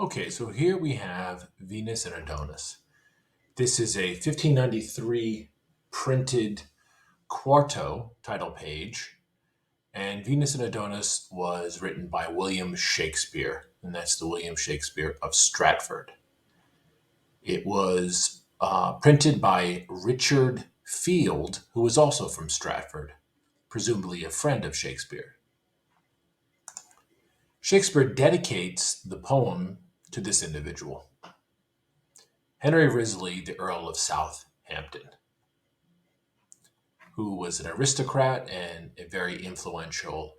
Okay, so here we have Venus and Adonis. This is a 1593 printed quarto title page, and Venus and Adonis was written by William Shakespeare, and that's the William Shakespeare of Stratford. It was printed by Richard Field, who was also from Stratford, presumably a friend of Shakespeare. Shakespeare dedicates the poem to this individual, Henry Wriothesley, the Earl of Southampton, who was an aristocrat and a very influential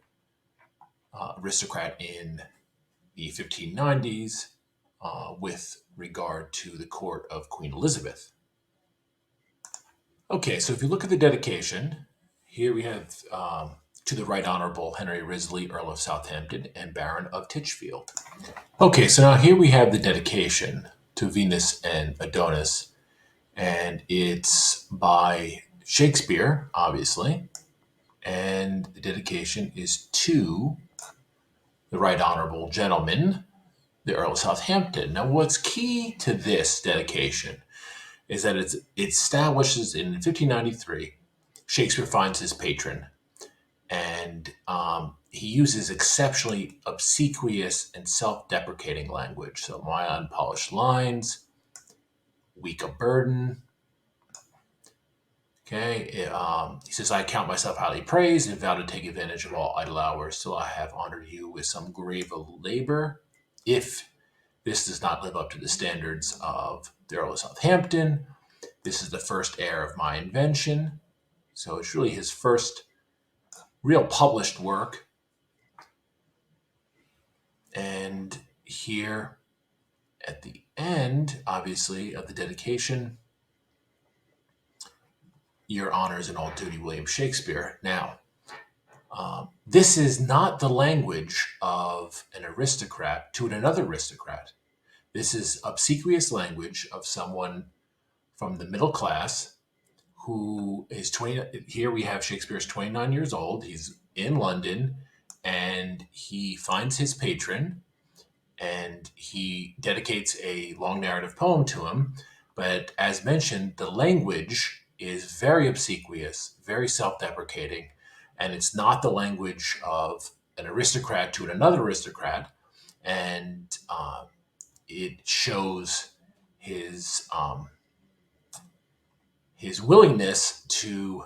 aristocrat in the 1590s with regard to the court of Queen Elizabeth. Okay, so if you look at the dedication, here we have to the Right Honorable Henry Wriothesley, Earl of Southampton and Baron of Titchfield. Okay, so now here we have the dedication to Venus and Adonis, and it's by Shakespeare, obviously, and the dedication is to the Right Honorable Gentleman, the Earl of Southampton. Now, what's key to this dedication is that it establishes in 1593, Shakespeare finds his patron, and he uses exceptionally obsequious and self-deprecating language. So, my unpolished lines, weak of burden. Okay, he says, I count myself highly praised and vow to take advantage of all idle hours till I have honored you with some grave of labor. If this does not live up to the standards of the Earl of Southampton, this is the first heir of my invention. So it's really his first real published work. And here at the end, obviously, of the dedication, your honors in all duty, William Shakespeare. Now, this is not the language of an aristocrat to another aristocrat. This is obsequious language of someone from the middle class who is 20. Here we have Shakespeare's 29 years old. He's in London and he finds his patron and he dedicates a long narrative poem to him. But as mentioned, the language is very obsequious, very self deprecating, and it's not the language of an aristocrat to another aristocrat. And it shows his his willingness to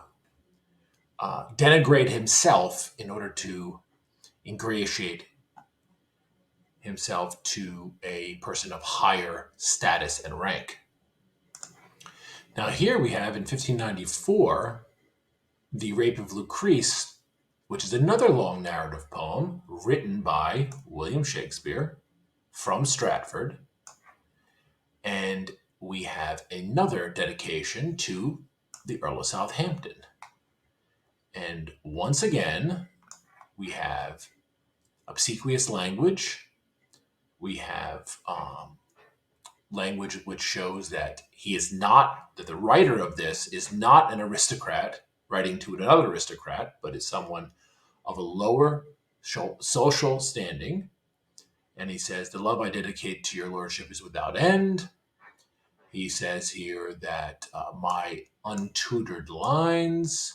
denigrate himself in order to ingratiate himself to a person of higher status and rank. Now, here we have in 1594 The Rape of Lucrece, which is another long narrative poem written by William Shakespeare from Stratford. And we have another dedication to the Earl of Southampton. And once again, we have obsequious language. We have language which shows that he is not, that the writer of this is not an aristocrat writing to another aristocrat, but is someone of a lower social standing. And he says, the love I dedicate to your lordship is without end. He says here that my untutored lines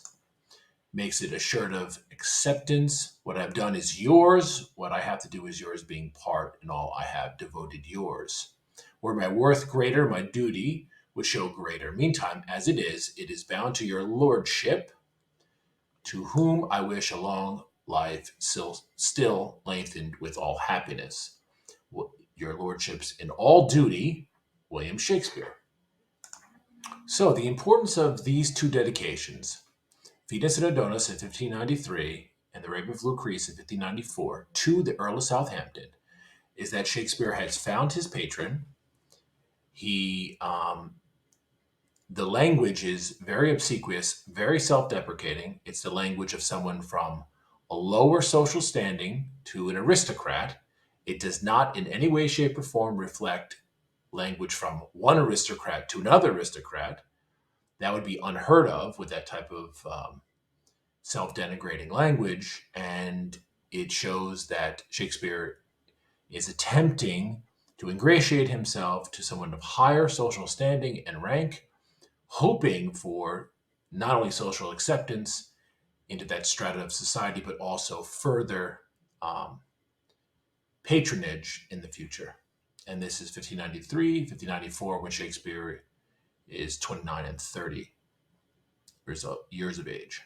makes it assured of acceptance. What I've done is yours. What I have to do is yours, being part in all I have devoted yours. Were my worth greater, my duty would show greater. Meantime, as it is bound to your lordship, to whom I wish a long life still lengthened with all happiness. Your lordships in all duty, William Shakespeare. So the importance of these two dedications, Venus and Adonis in 1593 and The Rape of Lucrece in 1594, to the Earl of Southampton, is that Shakespeare has found his patron. He, the language is very obsequious, very self-deprecating. It's the language of someone from a lower social standing to an aristocrat. It does not in any way, shape, or form reflect language from one aristocrat to another aristocrat. That would be unheard of with that type of self-denigrating language, and it shows that Shakespeare is attempting to ingratiate himself to someone of higher social standing and rank, hoping for not only social acceptance into that strata of society, but also further um, patronage in the future. And this is 1593, 1594, when Shakespeare is 29 and 30 years of age.